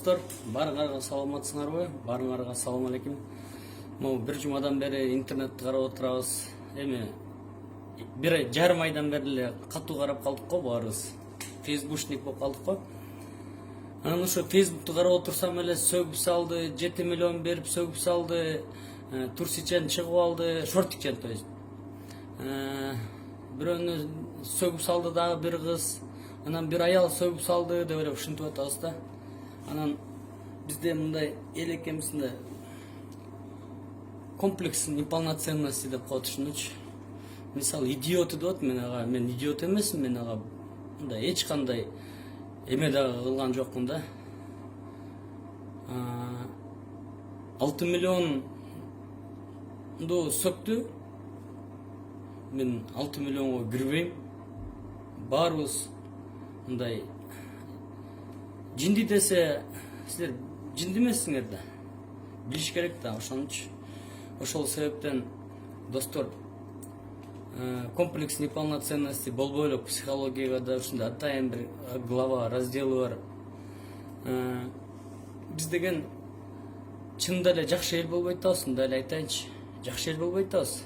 достор, баарыңарга саламатсыңарбы? Баарыңарга салам алейкум. Могу бир жумадан бери интернетти карап отурабыз. Эми бир жарым айдан бери эле катуу карап калдык го баарыбыз. Фейсбушник болуп калдык го. Анан ошо Фейсбукту карап отурсам эле сөгүп салды, 7 миллион берип сөгүп салды, Турсичен чыгып алды, Шортикчен то есть. Бирөөнү сөгүп салды дагы бир кыз. Анан бир аял сөгүп салды деп эле ушинтип атабыз да. Анан бизде мындай эл экенбизде комплекс неполноценности деп коет ушунучу. Мисалы идиоты деп мен идиот эмесмин, мен ага мындай эч кандай эме дагы кылган жокмун да. 6 миллионду сөктү. Мен 6 миллионго кирбейм. Баарыбыз мындай жинди десе, силер жинди эмессиңер да. Билиш керек да, ошонучу. Ошол себептен достор, комплекс неполноценности болбой элек психологияга да ушундай атайын бир глава, разделы бар. Биз деген чынында эле жакшы эл болбой атабыз, мындай эле айтайынчы. Жакшы эл болбой атабыз.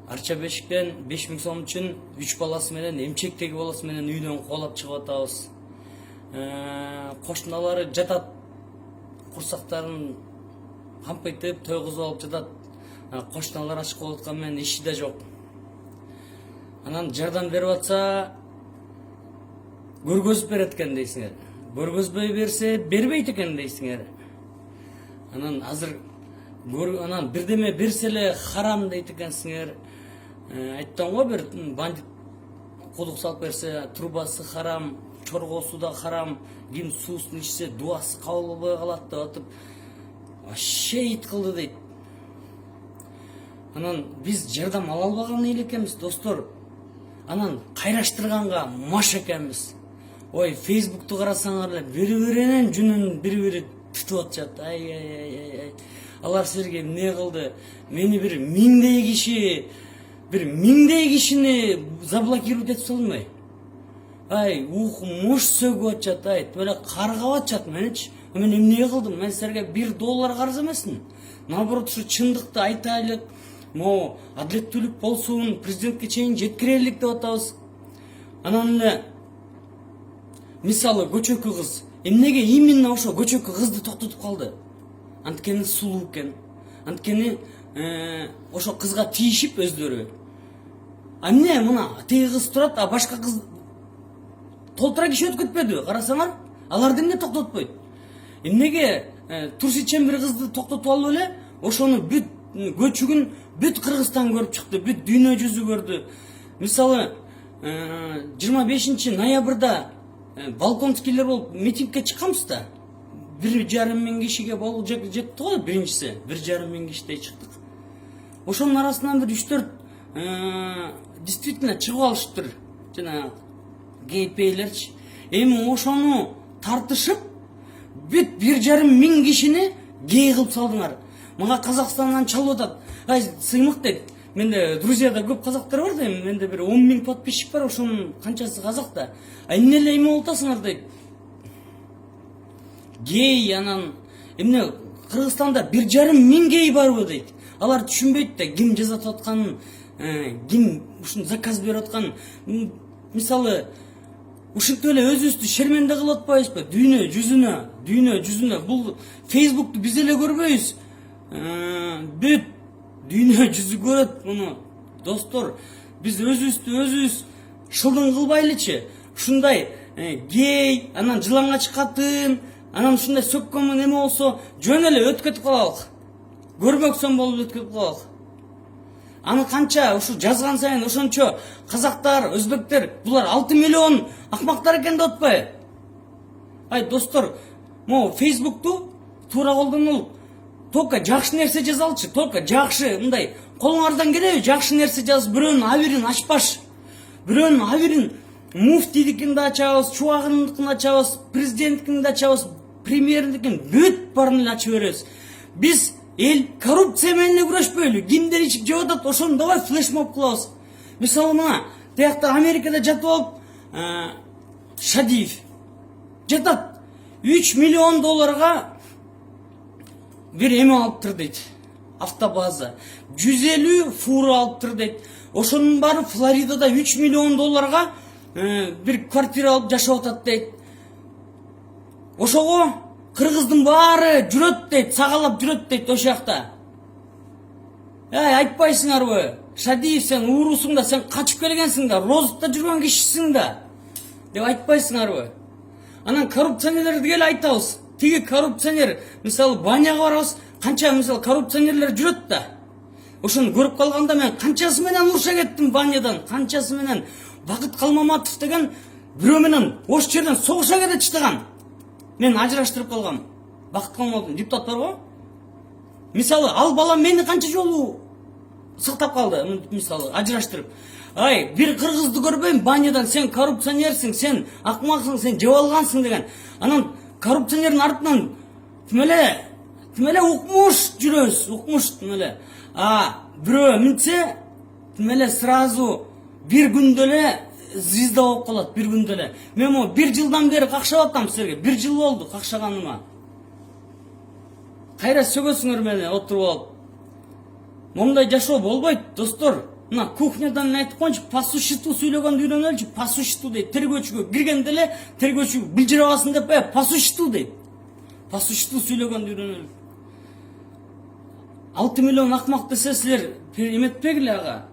Арча бешиктен 5000 сом үчүн 3 баласы менен, эмчектеги баласы менен үйдөн кубалап чыгып атабыз. Кошуналары жатат, курсактарын кампайтып, тойгузуп алып жатат. Кошуналар ачык болуп аткан менен иши да жок. Анан жардам берип атса, көргөзүп берет экен дейсиңер. Көргөзбөй берсе, бербейт экен дейсиңер. Анан азыр анан бирдеме берсе эле харам дейт экенсиңер. Айттым го, бир бандит кудук салып берсе, трубасы харам, чоргосу да харам, ким суусун ичсе дуасы кабыл болбой калат деп атып, вообще ит кылды дейт. Анан биз жардам ала албаган эл экенбиз, достор. Анан кайраштырганга маш экенбиз. Ой, Фейсбукту карасаңар эле бири-биринин жүнүн бири-бири түтүп атышат. Ай. Алар силерге эмне кылды? Мени бир миңдей кишини заблокировать этип салмай. Ай, муш сөгүп атышат, ай, böyle каргап атышат меничи. Мен эмне кылдым? Мен силерге $1 карыз эмесмин. Наоборот, ушу чындыкты айтайлык, могу адилеттүүлүк болсун, президентке чейин жеткирелик деп атабыз. Анан эле мисалы көчөкү кыз, эмнеге именно ошо көчөкү кызды токтотуп калды? Анткени сулуу экен. Анткени ошо кызга тийишип өздөрү. Эмне мына теги кыз турат, а башка кыз толтура киши өткөтпөдү? Карасаңар, аларды эмне токтотпойт? Эмнеге Турсичен бир кызды токтотуп алып эле, ошону бүт көчүгүн бүт Кыргызстан көрүп чыкты, бүт дүйнө жүзү көрдү. Мисалы 25 ноябрда балконскийлер болуп митингге чыкканбыз да. 1,5 миң кишиге болуп жетти го биринчиси. 1,5 миң кишидей чыктык. Ошонун арасынан бир 3-4 действительно чыгып алыштыр. Жана гейпейлерчи. Эми ошону тартышып бүт 1,5 миң кишини гей кылып салдыңар. Мага Казакстандан чалып атат. Ай, сыймык дейт. Менде друзьяда көп казактар бар да, менде бир 10 миң подписчик бар, ошонун канчасы казак да. Эмне эле эме болуп атасыңар дейт. Гей, анан эмне Кыргызстанда 1,5 миң гей барбы дейт. Алар түшүнбөйт да ким жазат атканын, ким ушун заказ берип атканын. Мисалы ушинтип эле өзүбүздү шерменде кылып атпайбызбы? Дүйнө жүзүнө бул Фейсбукту биз эле көрбөйбүз. Бүт дүйнө жүзү көрөт муну. Достор, биз өзүбүз шылдың кылбайлычы. Ушундай гей, анан жылаңач катын, анан ушундай сөккөн эме болсо, жөн эле өткөтүп калалык. Көрмөксөн болуп өткөтүп калалык. Аны канча ушу жазган сайын ошончо казактар, өзбектер, булар 6 миллион акмактар экен деп атпайбы? Ай, достор, могу Фейсбукту туура колдонуп, только жакшы нерсе жазалчы, только жакшы, мындай колуңардан келеби жакшы нерсе жазып, бирөөнүн абирин ачпаш. Бирөөнүн абирин муфтийдикин да ачабыз, чубагындыкын ачабыз, президенттикин да ачабыз, премьердикин бүт баарын эле ачып беребиз. Биз эл коррупция менен эле күрөшпөйлү. Кимдер ичип жеп атат, ошону давай флешмоб кылабыз. Мисалы мына, тиякта Америкада жатып алып, Шадиев жатат. 3 миллион долларга bir эме алыптыр дейт. Автобаза. 150 фура алыптыр дейт. Ошонун баары Флоридада 3 миллион долларга bir квартира алып жашап атат дейт. Ошого кыргыздын баары жүрөт дейт, сагалап жүрөт дейт ошол жакта. Айтпайсыңарбы? Шадиев, сен уурусуң да, сен качып келгенсиң да, розукта жүргөн кишисиң да деп айтпайсыңарбы? Анан коррупционерлерди кел айтабыз. Тиги коррупционер, мисалы баняга барабыз, канча мисалы коррупционерлер жүрөт да. Ошону көрүп калганда мен канчасы менен уруша кеттим банядан, канчасы менен Бакыт Калмаматов деген бирөө менен ош жерден согуша кете чыган. Мен ажыраштырып калгам. Бакыт Калмаматов депутат барбы? Мисалы ал бала мени канча жолу сактап калды, мисалы ажыраштырып. Bir кыргызды көрбөйм банядан, сен коррупционерсиң, сен акмаксың, сен жеп алгансың деген. Анан коррупционердин артынан тимеле укмуш жүрөбүз, укмуш тимеле. Бирөө минтсе тимеле сразу bir күндө эле звезда болуп калат, bir күндө эле. Мен могу 1 жылдан бери какшап атам силерге. 1 жыл болду какшаганыма. Кайра сөгөсүңөр мени отуруп алып. Мондай жашоо болбойт, достор. Мына кухнядан айтып коюнчу, по существу сүйлөгөндү үйрөнөлчү, по существу дейт. Тергөөчүгө киргенде эле тергөөчү билжирабасын деп, по существу дейт. По существу сүйлөгөндү үйрөнөлү. 6 миллион акмак десе силер эметпегиле ага.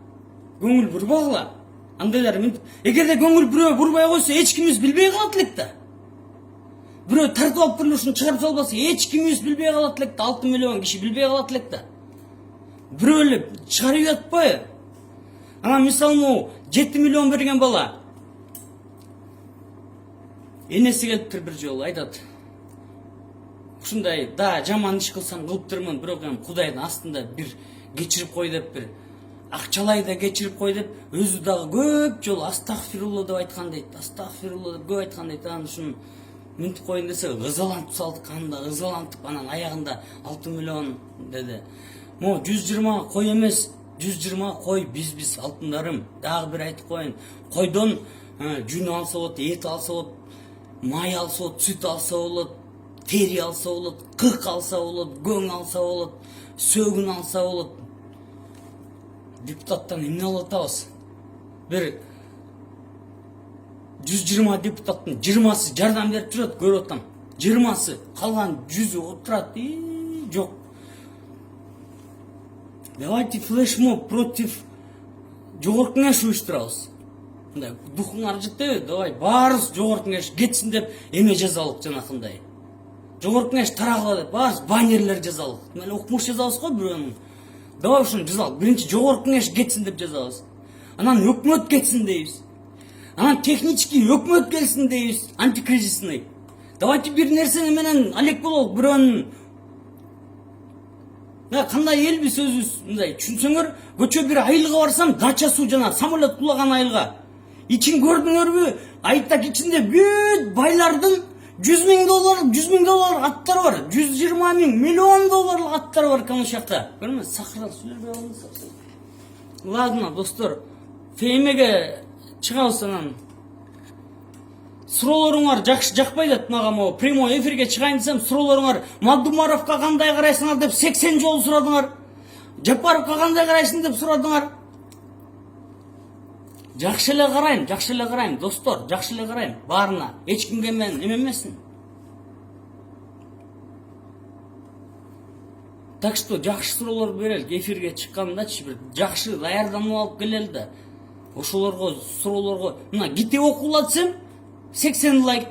Көңүл бурбагыла. Андайлар эгерде көңүл бирөө бурбай койсо, эч кимибиз билбей калат элек да. Бирөө тартып алып бирле ушуну чыгарып салбаса, эч кимибиз билбей калат элек да. 6 миллион киши билбей калат элек да. Бирөө эле чыгарып атпайбы? Анан мисалы 7 миллион берген бала. Энеси келиптир бир жолу айтат. Ушундай да жаман иш кылсам кылыптырмын, бирок Кудайдын астында бир кечирип кой деп бир акчалай да кечирип кой деп өзү дагы көп жолу астагфирулла деп айткан дейт. Астагфирулла деп көп айткан дейт. Анан ушуну минтип коюн десе ызалантып салдык, анда ызалантып анан аягында 6 миллион деди. 120 кой эмес, 120 кой биз алтындарым. Дагы бир айтып коюн. Койдон жүн алса болот, эт алса болот, май алса болот, сүт алса болот, тери алса болот, кык алса болот, көң алса болот, сөгүн алса болот. Депутаттан эмне алып атабыз? Bir 120 депутаттын 20сы жардам берип жүрөт, көрүп атам. 20сы, калган 100'ü отурат. Жок. Давайте флешмоб против жогорку кеңеш уюштурабыз. Мындай духуңар жетеби? Давай баарыбыз жогорку кеңеш кетсин деп эме жазалык жанакындай. Жогорку кеңеш тарагыла деп баарыбыз баннерлер жазалык. Мына укмуш жазабыз го бирөөнүн. Давай ушуну жазалык. Биринчи жогорку кеңеш кетсин деп жазабыз. Анан өкмөт кетсин дейбиз. Анан технический өкмөт келсин дейбиз, антикризисный. Давайте бир нерсени менен алек бололук, бирөөнүн кандай элбиз өзүбүз, мындай түшүнсөңөр, көчө бир айылга барсам, дача суу жана самолет кулаган айылга. Ичин көрдүңөрбү? Айыттак ичинде бүт байлардын 100 миң доллар аттары бар. 120 миң, миллион долларлык аттары бар ошол жакта. Көрмө, сахрал сүйлөбөй калдыңыз. Ладно, достор, феймеге чыгабыз анан. Суроолоруңар жакпай деп мага могу прямой эфирге чыгайын десем, суроолоруңар Мадумаровка кандай карайсыңар деп 80 жолу сурадыңар. Жапаровка кандай карайсың деп сурадыңар. Жакшы эле карайм, достор, жакшы эле карайм баарына. Эч кимге мен эме эмесмин. Так что жакшы суроолор берели, эфирге чыккандачы бир жакшы даярданып алып келели да. Ошолорго суроолорго мына китеп окула десем 80 лайк,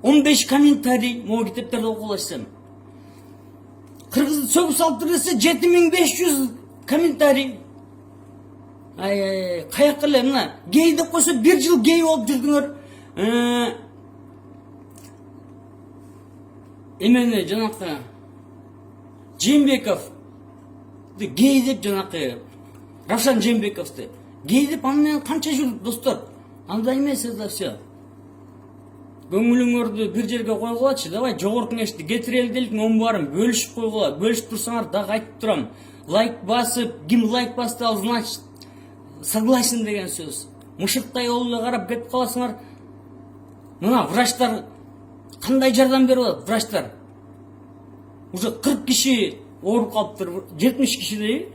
15 комментарий, могу китептерди окула десем. Кыргызды сөгүп салыптыр десе 7500 комментарий. Каяк эле мына гей деп койсо 1 жыл гей болуп жүрдүңөр. Эмени жанакы Жээнбеков гей деп жанакы Равшан Жээнбековду гей деп анын канча жүрдүк, достор. Андай эмес да все. Көңүлүңөрдү бир жерге койгулачы, давай жогорку кеңешти кетирели делик, мон баарын бөлүшүп койгула. Бөлүшүп турсаңар дагы айтып турам. Лайк басып, ким лайк басты ал, значит согласен деген сөз. Мышыктай олуна карап кетип каласыңар. Мына врачтар Кандай жардам берип атат врачтар? Уже 40 киши ооруп калыптыр, 70 кишидей